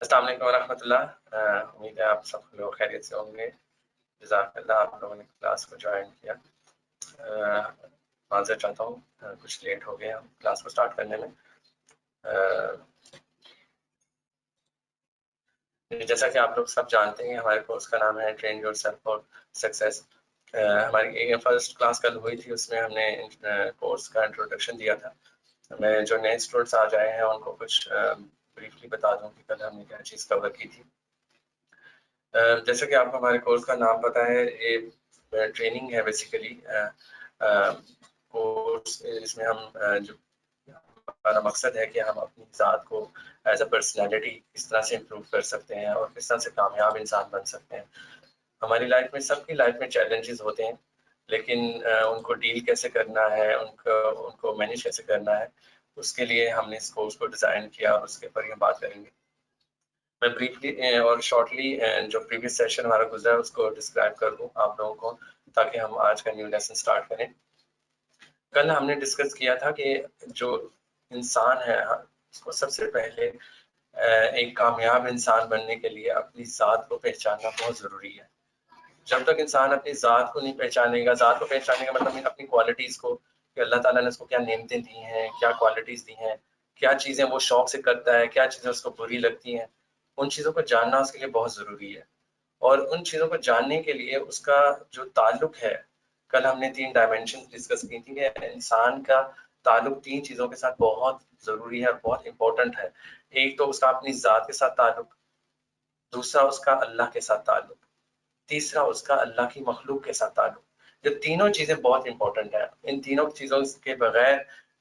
السلام علیکم ورحمۃ اللہ. امید ہے آپ سب لوگ خیریت سے ہوں گے. جزاک اللہ آپ لوگوں نے کلاس کو جوائن کیا. معذرت چاہتا ہوں کچھ لیٹ ہو گیا کلاس کو سٹارٹ کرنے میں. جیسا کہ آپ لوگ سب جانتے ہیں ہمارے کورس کا نام ہے train your self for success. ہماری فرسٹ کلاس کل ہوئی تھی, اس میں ہم نے کورس کا انٹروڈکشن دیا تھا. میں جو نئے اسٹوڈنٹس آ جائے ہیں ان کو کچھ بریفلی بتا دوں کہ کل ہم نے کیا چیز کور کی تھی. جیسا کہ آپ کو ہمارے کورس کا نام پتہ ہے, یہ ٹریننگ ہے بیسیکلی. کورس اس میں ہم جو ہمارا مقصد ہے کہ ہم اپنی ذات کو ایز اے پرسنالٹی کس طرح سے امپروو کر سکتے ہیں اور کس طرح سے کامیاب انسان بن سکتے ہیں. ہماری لائف میں سب کی لائف میں چیلنجز ہوتے ہیں, لیکن ان کو ڈیل کیسے کرنا ہے, ان کو مینیج کیسے کرنا ہے, اس کے لیے ہم نے اس کورس کو ڈیزائن کیا اور اس کے اوپر ہم بات کریں گے. میں بریفلی اور شارٹلی جو پریویس سیشن ہمارا گزرا ہے اس کو ڈسکرائب کر دوں آپ لوگوں کو, تاکہ ہم آج کا نیو لیسن سٹارٹ کریں. کل ہم نے ڈسکس کیا تھا کہ جو انسان ہے اس کو سب سے پہلے ایک کامیاب انسان بننے کے لیے اپنی ذات کو پہچاننا بہت ضروری ہے. جب تک انسان اپنی ذات کو نہیں پہچانے گا, ذات کو پہچانے کا مطلب اپنی کوالٹیز کو, کہ اللہ تعالیٰ نے اس کو کیا نعمتیں دی ہیں, کیا کوالٹیز دی ہیں, کیا چیزیں وہ شوق سے کرتا ہے, کیا چیزیں اس کو بری لگتی ہیں, ان چیزوں کو جاننا اس کے لیے بہت ضروری ہے. اور ان چیزوں کو جاننے کے لیے اس کا جو تعلق ہے, کل ہم نے 3 ڈائمینشن ڈسکس کی تھی کہ انسان کا تعلق 3 چیزوں کے ساتھ بہت ضروری ہے اور بہت امپورٹنٹ ہے. ایک تو اس کا اپنی ذات کے ساتھ تعلق, دوسرا اس کا اللہ کے ساتھ تعلق, تیسرا اس کا اللہ کی مخلوق کے ساتھ تعلق. جو تینوں چیزیں بہت امپورٹنٹ ہیں. ان تینوں چیزوں کے بغیر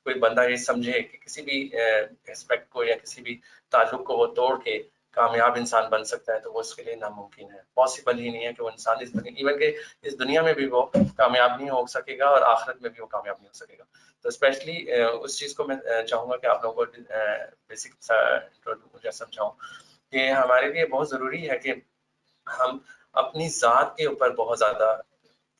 کوئی بندہ یہ سمجھے کہ کسی بھی اسپیکٹ کو یا کسی بھی تعلق کو وہ توڑ کے کامیاب انسان بن سکتا ہے, تو وہ اس کے لیے ناممکن ہے. پاسبل ہی نہیں ہے کہ وہ انسان ایون کہ اس دنیا میں بھی وہ کامیاب نہیں ہو سکے گا اور آخرت میں بھی وہ کامیاب نہیں ہو سکے گا. تو اسپیشلی اس چیز کو میں چاہوں گا کہ آپ لوگوں کو بیسک سمجھاؤں کہ ہمارے لیے بہت ضروری ہے کہ ہم اپنی ذات کے اوپر بہت زیادہ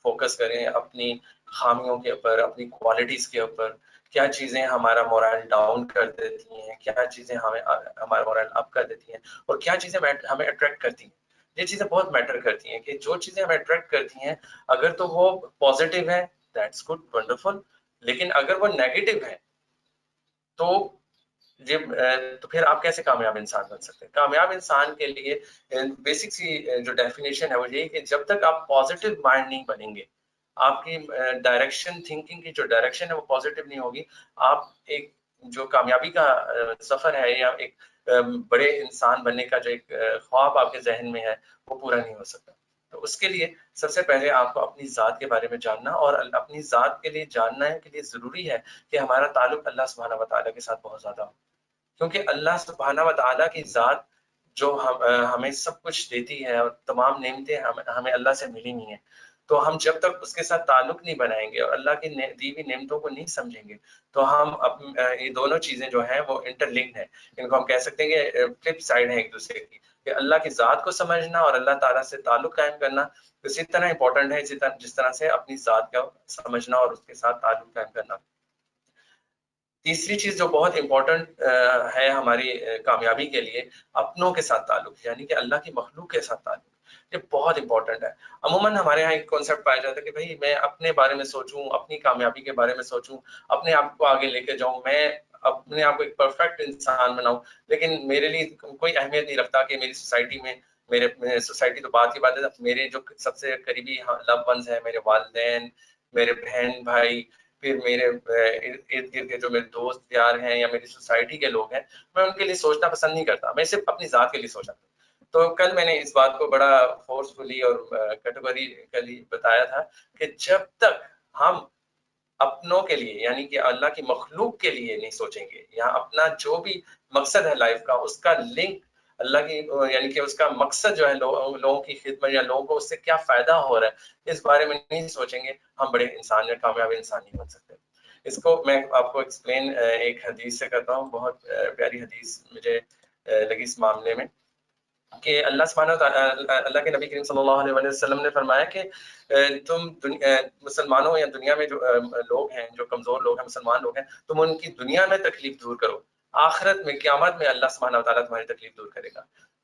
فوکس کریں, اپنی خامیوں کے اوپر, اپنی کوالٹیز کے اوپر. کیا چیزیں ہمارا مورال ڈاؤن کر دیتی ہیں, کیا چیزیں ہمیں ہمارا مورال اپ کر دیتی ہیں, اور کیا چیزیں ہمیں اٹریکٹ کرتی ہیں. یہ چیزیں بہت میٹر کرتی ہیں کہ جو چیزیں ہمیں اٹریکٹ کرتی ہیں اگر تو وہ پازیٹیو ہے دیٹس گڈ ونڈرفل, لیکن اگر وہ نیگیٹو ہے تو پھر آپ کیسے کامیاب انسان بن سکتے ہیں. کامیاب انسان کے لیے بیسک سی جو ڈیفینیشن ہے وہ یہی کہ جب تک آپ پازیٹیو مائنڈ نہیں بنیں گے, آپ کی ڈائریکشن تھنکنگ کی جو ڈائریکشن ہے وہ پازیٹیو نہیں ہوگی, آپ ایک جو کامیابی کا سفر ہے یا ایک بڑے انسان بننے کا جو ایک خواب آپ کے ذہن میں ہے وہ پورا نہیں ہو سکتا. تو اس کے لیے سب سے پہلے آپ کو اپنی ذات کے بارے میں جاننا, اور اپنی ذات کے لیے جاننا کے لیے ضروری ہے کہ ہمارا تعلق اللہ سبحانہ و تعالیٰ کے ساتھ بہت زیادہ ہو. کیونکہ اللہ سبحانہ و تعالیٰ کی ذات جو ہمیں سب کچھ دیتی ہے اور تمام نعمتیں ہمیں اللہ سے ملی نہیں ہیں, تو ہم جب تک اس کے ساتھ تعلق نہیں بنائیں گے اور اللہ کی دی ہوئی نعمتوں کو نہیں سمجھیں گے, تو ہم یہ دونوں چیزیں جو ہیں وہ انٹر لنکڈ ہیں. ان کو ہم کہہ سکتے ہیں کہ فلپ سائڈ ہے ایک دوسرے کی, کہ اللہ کی ذات کو سمجھنا اور اللہ تعالیٰ سے تعلق قائم کرنا اسی طرح امپورٹنٹ ہے جس طرح سے اپنی ذات کا سمجھنا اور اس کے ساتھ تعلق قائم کرنا. تیسری چیز جو بہت امپورٹنٹ ہے ہماری کامیابی کے لیے, اپنوں کے ساتھ تعلق, یعنی کہ اللہ کی مخلوق کے ساتھ تعلق. یہ بہت امپورٹنٹ ہے. عموماً ہمارے یہاں ایک کانسیپٹ پایا جاتا ہے کہ بھائی میں اپنے بارے میں سوچوں, اپنی کامیابی کے بارے میں سوچوں, اپنے آپ کو آگے لے کے جاؤں, میں اپنے آپ کو ایک پرفیکٹ انسان بناؤں, لیکن میرے لیے کوئی اہمیت نہیں رکھتا کہ میری سوسائٹی میں میرے سوسائٹی تو بات کی بات ہے, میرے جو سب سے قریبی لو ونز ہیں, میرے والدین, میرے بہن بھائی, پھر میرے ارد گرد کے جو میرے دوست یار ہیں یا میری سوسائٹی کے لوگ ہیں, میں ان کے لیے سوچنا پسند نہیں کرتا, میں صرف اپنی ذات کے لیے سوچا. تو کل میں نے اس بات کو بڑا فورسفلی اور کیٹیگوریکلی بتایا تھا کہ جب تک ہم اپنوں کے لیے یعنی کہ اللہ کی مخلوق کے لیے نہیں سوچیں گے, یا اپنا جو بھی مقصد ہے لائف کا اس کا لنک اللہ کی یعنی کہ اس کا مقصد جو ہے لوگوں کی خدمت یا لوگوں کو اس سے کیا فائدہ ہو رہا ہے, اس بارے میں نہیں سوچیں گے, ہم بڑے انسان یا کامیاب انسان نہیں بن سکتے. اس کو میں آپ کو ایکسپلین ایک حدیث سے کرتا ہوں. بہت پیاری حدیث مجھے لگی اس معاملے میں, کہ اللہ سبحانہ اللہ کے نبی کریم صلی اللہ علیہ وسلم نے فرمایا کہ تم مسلمانوں یا دنیا میں جو لوگ ہیں, جو کمزور لوگ ہیں, مسلمان لوگ ہیں, تم ان کی دنیا میں تکلیف دور کرو, آخرت میں قیامت میں اللہ سبحانہ و تعالیٰ تمہاری تکلیف دور کرے گا.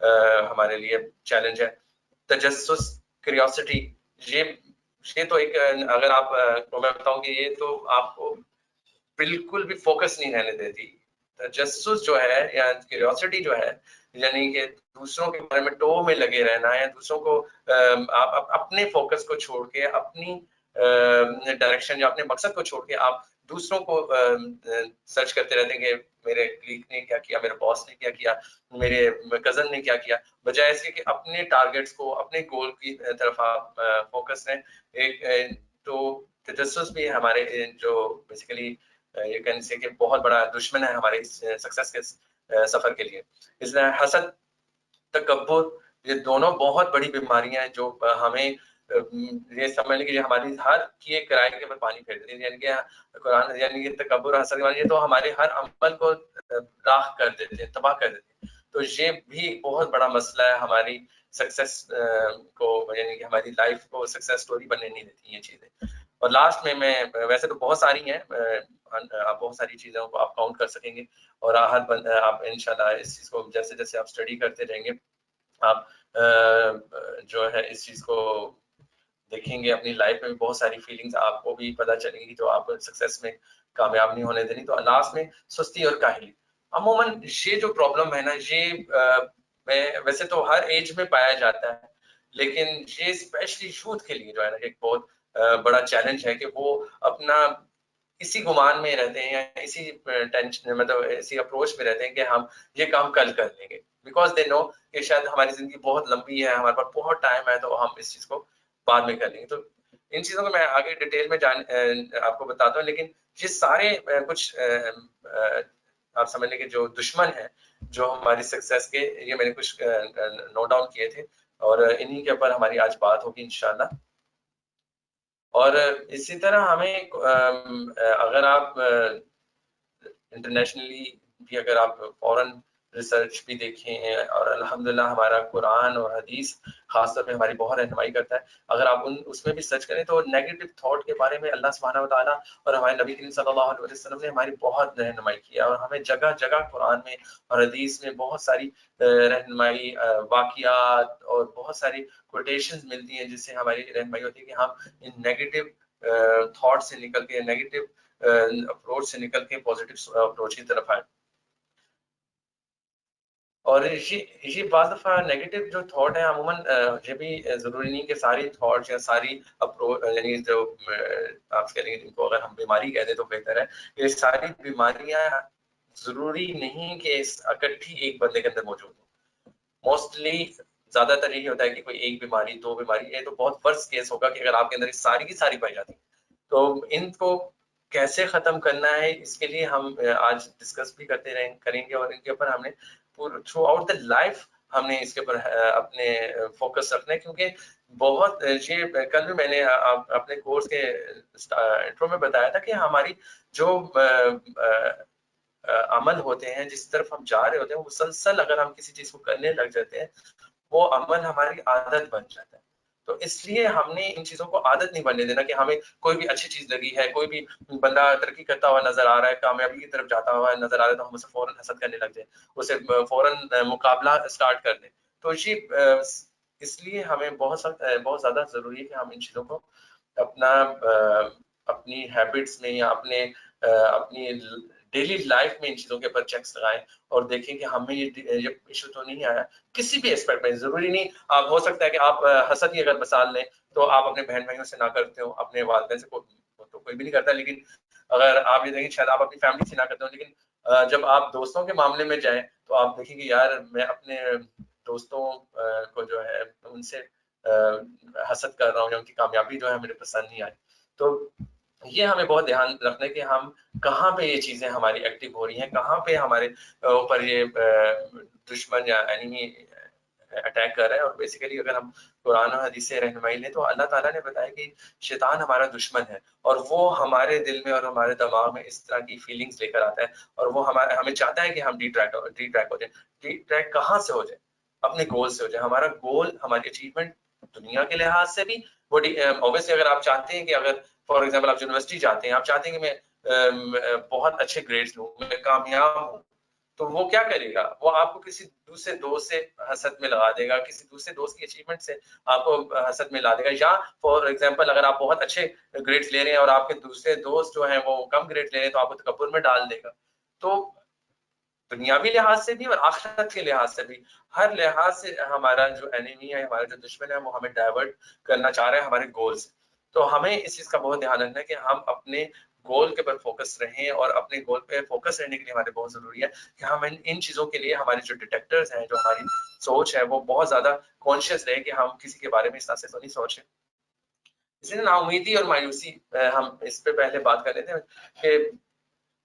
ہمارے لیے چیلنج ہے. تجسس، کریوسٹی، یہ تو ایک اگر آپ کو میں بتاؤں کہ یہ تو آپ کو بالکل بھی فوکس نہیں رہنے دیتی. تجسس جو ہے یا کیوریوسٹی جو ہے یعنی کہ دوسروں کے بارے میں ٹو میں لگے رہنا ہے، دوسروں کو آپ اپنے فوکس کو چھوڑ کے اپنی ڈائریکشن یا اپنے مقصد کو چھوڑ کے آپ دوسروں کو سرچ کرتے رہتے ہیں کہ میرے کلیگ نے کیا کیا، میرے باس نے کیا کیا، میرے کزن نے کیا کیا، بجائے اس کے کہ اپنے ٹارگیٹس کو، اپنے گول کی طرف آپ فوکس رہیں. ایک تو تجسس بھی ہمارے جو بیسیکلی یہ کہنے سے کہ بہت بڑا دشمن ہے ہمارے سکسیس کے سفر کے لیے. اس لیے حسد، تکبر، یہ دونوں بہت بڑی بیماریاں ہیں جو ہمیں یہ سمجھ لیں کہ ہماری ہر کیے کرائے کے اوپر پانی پھیر دیتی ہے. یعنی کہ قرآن یعنی کہ تکبر اور حسد یہ تو ہمارے ہر عمل کو راہ کر دیتے ہیں، تباہ کر دیتے ہیں. تو یہ بھی بہت بڑا مسئلہ ہے ہماری سکسیس کو، یعنی کہ ہماری لائف کو سکسیس سٹوری بننے نہیں دیتی یہ چیزیں. اور لاسٹ میں ویسے تو بہت ساری ہیں، آپ بہت ساری چیزوں کو آپ کاؤنٹ کر سکیں گے اور آپ انشاءاللہ اس چیز کو جیسے جیسے آپ اسٹڈی کرتے رہیں گے آپ جو ہے اس چیز کو دیکھیں گے اپنی لائف میں بہت ساری فیلنگز آپ کو بھی پتہ چلیں گی جو آپ سکسیس میں کامیاب نہیں ہونے دینی. تو لاسٹ میں سستی اور کاہلی، عموماً یہ جو پرابلم ہے نا یہ ویسے تو ہر ایج میں پایا جاتا ہے، لیکن یہ اسپیشلی یوتھ کے لیے جو ہے نا ایک بہت بڑا چیلنج ہے کہ وہ اپنا اسی گمان میں رہتے ہیں یا اسی ٹینشن مطلب اسی اپروچ میں رہتے ہیں کہ ہم یہ کام کل کر لیں گے، بیکاز دے نو کہ شاید ہماری زندگی بہت لمبی ہے، ہمارے پاس بہت ٹائم ہے، تو ہم اس چیز کو بعد میں کر لیں گے. تو ان چیزوں کو میں آگے ڈیٹیل میں آپ کو بتاتا ہوں، لیکن یہ سارے کچھ آپ سمجھ لیں کہ جو دشمن ہیں جو ہماری سکسیس کے، یہ میں نے کچھ نوٹ ڈاؤن کیے تھے اور انہی کے اوپر ہماری آج بات ہوگی انشاءاللہ. اور اسی طرح ہمیں اگر آپ انٹرنیشنلی بھی اگر آپ فورن ریسرچ بھی دیکھیں اور الحمدللہ ہمارا قرآن اور حدیث خاص طور پہ ہماری بہت رہنمائی کرتا ہے. اگر آپ اس میں بھی سرچ کریں تو نیگیٹو تھاٹ کے بارے میں اللہ سبحانہ و تعالیٰ اور ہمارے نبی کریم صلی اللہ علیہ وسلم نے ہماری بہت رہنمائی کی ہے اور ہمیں جگہ جگہ قرآن میں اور حدیث میں بہت ساری رہنمائی واقعات اور بہت ساری کوٹیشنز ملتی ہیں جس سے ہماری رہنمائی ہوتی ہے کہ ہم ان نیگیٹو تھاٹ سے نکل کے، نیگیٹو اپروچ سے نکل کے پازیٹیو اپروچ کی طرف آئے. اور یہ بعض دفعہ نیگیٹو جو تھاٹ ہے عموماً یہ بھی ضروری نہیں کہ ساری تھاٹس یا ساری اپروچ یعنی جو آپ کہہ لیں گے جن کو اگر ہم بیماری کہہ دیں تو بہتر ہے، یہ ساری بیماریاں ضروری نہیں کہ اکٹھی ایک بندے کے اندر موجود ہوں. موسٹلی زیادہ تر یہی ہوتا ہے کہ کوئی ایک بیماری، دو بیماری، یہ تو بہت ورسٹ کیس ہوگا کہ اگر آپ کے اندر ساری کی ساری پائی جاتی. تو ان کو کیسے ختم کرنا ہے اس کے لیے ہم آج ڈسکس بھی کریں گے اور ان کے اوپر ہم نے تھرو آؤٹ دا لائف ہم نے اس کے اوپر اپنے فوکس رکھنا ہے. کیونکہ بہت یہ کل بھی میں نے اپنے کورس کے انٹرو میں بتایا تھا کہ ہماری جو عمل ہوتے ہیں جس طرف ہم جا رہے ہوتے ہیں مسلسل اگر ہم کسی چیز کو کرنے لگ جاتے ہیں وہ عمل ہماری عادت بن جاتا ہے. تو اس لیے ہم نے ان چیزوں کو عادت نہیں بننے دینا کہ ہمیں کوئی بھی اچھی چیز لگی ہے، کوئی بھی بندہ ترقی کرتا ہوا نظر آ رہا ہے، کامیابی کی طرف جاتا ہوا نظر آ رہا ہے تو ہم اسے فوراً حسد کرنے لگ جائیں، اسے فوراً مقابلہ اسٹارٹ کر دیں. تو یہ اس لیے ہمیں بہت زیادہ ضروری ہے کہ ہم ان چیزوں کو اپنی ہیبٹس میں یا اپنی ڈیلی لائف میں ان چیزوں کے اوپر چیکس لگائیں اور دیکھیں کہ ہمیں یہ ایشو تو نہیں آیا کسی بھی اسپیکٹ میں. ضروری نہیں آپ ہو سکتا ہے کہ آپ حسد کی اگر مثال لیں تو آپ اپنے بہن بھائیوں سے نہ کرتے ہو، اپنے والدین سے تو کوئی بھی نہیں کرتا، لیکن اگر آپ یہ دیکھیں شاید آپ اپنی فیملی سے نہ کرتے ہو، لیکن جب آپ دوستوں کے معاملے میں جائیں تو آپ دیکھیں کہ یار میں اپنے دوستوں کو جو ہے ان سے حسد کر رہا ہوں یا ان کی کامیابی جو ہے میرے پسند نہیں آئی. تو یہ ہمیں بہت دھیان رکھنا ہے کہ ہم کہاں پہ یہ چیزیں ہماری ایکٹیو ہو رہی ہیں، کہاں پہ ہمارے اوپر یہ دشمن یا اینیمی اٹیک کر رہا ہے. اور بیسیکلی اگر ہم قرآن و حدیث سے رہنمائی لیں تو اللہ تعالیٰ نے بتایا کہ شیطان ہمارا دشمن ہے اور وہ ہمارے دل میں اور ہمارے دماغ میں اس طرح کی فیلنگز لے کر آتا ہے اور وہ ہمیں چاہتا ہے کہ ہم ڈی ٹریک ہو جائیں. ڈی ٹریک کہاں سے ہو جائے؟ اپنے گول سے ہو جائے. ہمارا گول ہماری اچیومنٹ دنیا کے لحاظ سے بھی وہ اوبیسلی اگر آپ چاہتے ہیں کہ اگر فار ایگزامپل آپ یونیورسٹی جاتے ہیں، آپ چاہتے ہیں کہ میں بہت اچھے گریڈز لوں، میں کامیاب ہوں، تو وہ کیا کرے گا؟ وہ آپ کو کسی دوسرے دوست سے حسد میں لگا دے گا، کسی دوسرے دوست کی اچیومنٹ سے آپ کو حسد میں لا دے گا، یا فار ایگزامپل اگر آپ بہت اچھے گریڈز لے رہے ہیں اور آپ کے دوسرے دوست جو ہیں وہ کم گریڈ لے رہے ہیں تو آپ کو تکبر میں ڈال دے گا. تو دنیاوی لحاظ سے بھی اور آخرت کے لحاظ سے بھی، ہر لحاظ سے ہمارا جو اینیمی ہے، ہمارا جو دشمن ہے، وہ ہمیں ڈائیورٹ کرنا چاہ رہا ہے ہمارے گول سے. تو ہمیں اس چیز کا بہت دھیان رکھنا ہے کہ ہم اپنے گول کے پر فوکس رہیں، اور اپنے گول پہ فوکس رہنے کے لیے ہمارے بہت ضروری ہے کہ ہم ان چیزوں کے لیے ہمارے جو ڈیٹیکٹرز ہیں، جو ہماری سوچ ہے، وہ بہت زیادہ کانشیس رہے کہ ہم کسی کے بارے میں اس طرح سے تو نہیں سوچیں. اس لیے نا امیدی اور مایوسی، ہم اس پہ پہلے بات کر رہے تھے کہ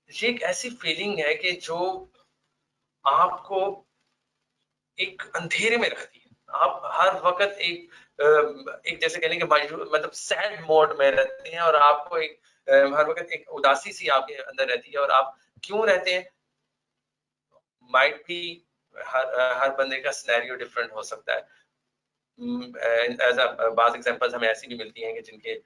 یہ ایک ایسی فیلنگ ہے کہ جو آپ کو ایک اندھیرے میں رکھتی ہے. آپ ہر وقت ایک جیسے کہنے کہ مطلب سیڈ موڈ میں رہتے ہیں، اور آپ کو ایک ہر وقت ایک اداسی سی آپ کے اندر رہتی ہے. اور آپ کیوں رہتے ہیں؟ مائٹ بھی ہر بندے کا سینیریو ڈفرینٹ ہو سکتا ہے. بعض ایگزامپلز ہمیں ایسی بھی ملتی ہیں کہ جن کے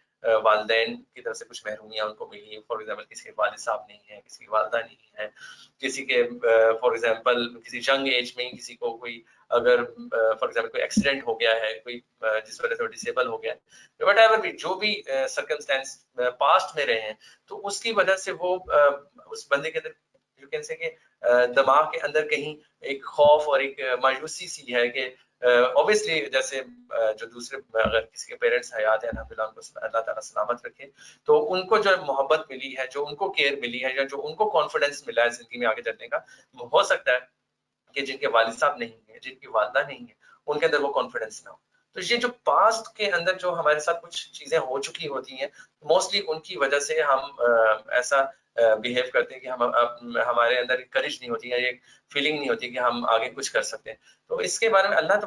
والدین کی طرف سے کچھ محرومیاں ان کو ملی ہیں. فار ایگزامپل کسی کے والد صاحب نہیں ہیں، کسی کی والدہ نہیں ہے، کسی کے فار ایگزامپل کسی ینگ ایج میں کسی کو کوئی اگر فار ایگزامپل کوئی ایکسیڈنٹ ہو گیا ہے، کوئی جس وجہ سے وہ ڈسیبل ہو گیا ہے، وٹ ایور بھی جو بھی سرکمسٹانس پاسٹ میں رہے ہیں، تو اس کی وجہ سے وہ اس بندے کے اندر یو کین سے کہ دماغ کے اندر کہیں ایک خوف اور ایک مایوسی سی ہے کہ اوبیسلی جیسے جو دوسرے اگر کسی کے پیرنٹس حیات ہیں الحمدللہ ان کو اللہ تعالیٰ سلامت رکھے، تو ان کو جو محبت ملی ہے، جو ان کو کیئر ملی ہے، یا جو ان کو کانفیڈنس ملا ہے زندگی میں آگے چلنے کا، ہو سکتا ہے کہ جن کے والد صاحب نہیں ہیں، جن کی والدہ نہیں ہیں، ان کے اندر وہ کانفیڈنس نہ ہو. تو یہ جو پاسٹ کے اندر جو ہمارے ساتھ کچھ چیزیں ہو چکی ہوتی ہیں، موسٹلی ان کی وجہ سے ہم ایسا بیہیو کرتے ہیں کہ ہمارے اندر کریج نہیں ہوتی ہے، ایک فیلنگ نہیں ہوتی کہ ہم آگے کچھ کر سکتے ہیں. تو اس کے بارے میں اللہ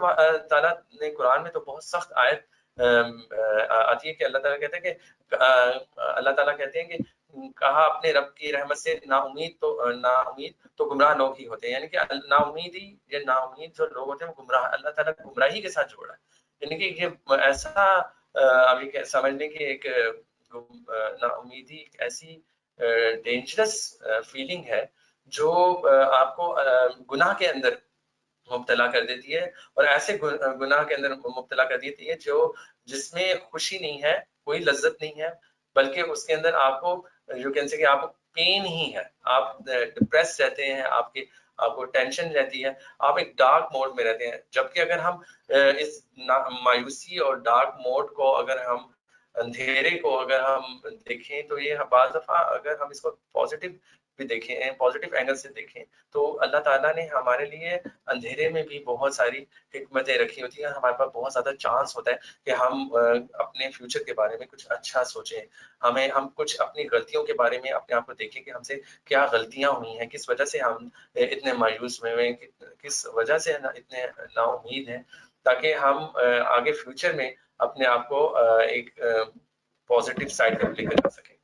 تعالیٰ نے قرآن میں تو بہت سخت آیت آتی ہے کہ اللہ تعالیٰ کہتے ہیں کہ اللہ تعالیٰ کہتے ہیں کہ کہا اپنے رب کی رحمت سے نا امید تو گمراہ لوگ ہی ہوتے ہیں. یعنی کہ نا امید جو لوگ ہوتے ہیں وہ گمراہ، اللہ تعالیٰ گمراہی کے ساتھ جوڑا ہے. یعنی کہ یہ ایسا ابھی سمجھنے کی ایک نا امیدی ایک ایسی ڈینجرس فیلنگ ہے جو آپ کو گناہ کے اندر مبتلا کر دیتی ہے، اور ایسے گناہ کے اندر مبتلا کر دیتی ہے جس میں خوشی نہیں ہے، کوئی لذت نہیں ہے، بلکہ اس کے اندر آپ کو یو کین سے کہ آپ کو پین ہی ہے. آپ ڈپریس رہتے ہیں، آپ کو ٹینشن رہتی ہے، آپ ایک ڈارک موڈ میں رہتے ہیں. جبکہ اگر ہم اس مایوسی اور ڈارک موڈ کو، اگر ہم اندھیرے کو اگر ہم دیکھیں، تو یہ بعض دفعہ اگر ہم اس کو پازیٹیو بھی دیکھیں، پازیٹیو اینگل سے دیکھیں، تو اللہ تعالیٰ نے ہمارے لیے اندھیرے میں بھی بہت ساری حکمتیں رکھی ہوتی ہیں. ہمارے پاس بہت زیادہ چانس ہوتا ہے کہ ہم اپنے فیوچر کے بارے میں کچھ اچھا سوچیں. ہم کچھ اپنی غلطیوں کے بارے میں اپنے آپ کو دیکھیں کہ ہم سے کیا غلطیاں ہوئی ہیں، کس وجہ سے ہم اتنے مایوس ہوئے، کس وجہ سے اتنے نا امید ہیں، تاکہ ہم آگے فیوچر میں اپنے آپ کو ایک پازیٹیو سائڈ پہ لے کر جا سکیں.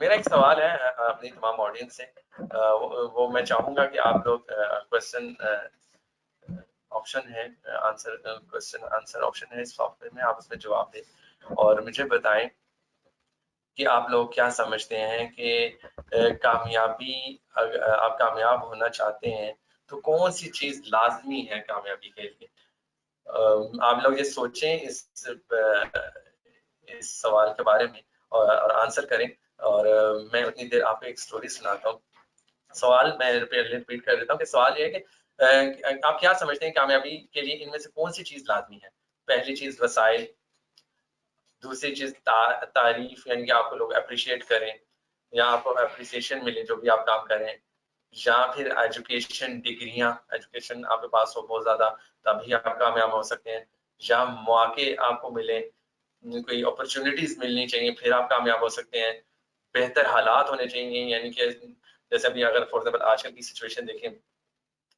میرا ایک سوال ہے اپنی تمام آڈینس سے، وہ میں چاہوں گا کہ آپ لوگ کوشچن آپشن ہے، کوشچن آنسر آپشن ہے اس سافٹ ویئر میں، آپ اس میں جواب دیں اور مجھے بتائیں کہ آپ لوگ کیا سمجھتے ہیں کہ کامیابی، آپ کامیاب ہونا چاہتے ہیں تو کون سی چیز لازمی ہے کامیابی کے لیے؟ آپ لوگ یہ سوچیں اس سوال کے بارے میں اور آنسر کریں. اور میں اتنی دیر آپ کو ایک سٹوری سناتا ہوں. سوال میں ریپیٹ کر دیتا ہوں کہ سوال یہ ہے کہ آپ کیا سمجھتے ہیں کامیابی کے لیے ان میں سے کون سی چیز لازمی ہے؟ پہلی چیز وسائل، دوسری چیز تعریف، یعنی کہ آپ کو لوگ اپریشیٹ کریں یا آپ کو اپریسیشن ملے جو بھی آپ کام کریں، یا پھر ایجوکیشن، ڈگریاں، ایجوکیشن آپ کے پاس ہو بہت زیادہ تبھی آپ کامیاب ہو سکتے ہیں، یا مواقع آپ کو ملے، کوئی اپرچونٹیز ملنی چاہیے پھر آپ کامیاب ہو سکتے ہیں، بہتر حالات ہونے چاہیے. یعنی کہ جیسے ابھی اگر فار ایگزامپل آج کل کی سچویشن دیکھیں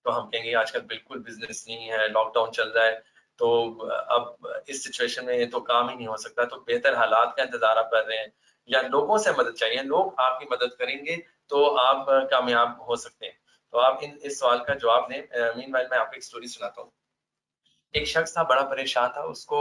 تو ہم کہیں گے آج کل بالکل بزنس نہیں ہے، لاک ڈاؤن چل رہا ہے، تو اب اس سچویشن میں تو کام ہی نہیں ہو سکتا. تو بہتر حالات کا انتظار آپ کر رہے ہیں، یا لوگوں سے مدد چاہیے، لوگ آپ کی مدد کریں گے تو آپ کامیاب ہو سکتے ہیں. تو آپ اس سوال کا جواب دیں. مین وائل میں آپ کو ایک سٹوری سناتا ہوں. ایک شخص تھا، بڑا پریشان تھا، اس کو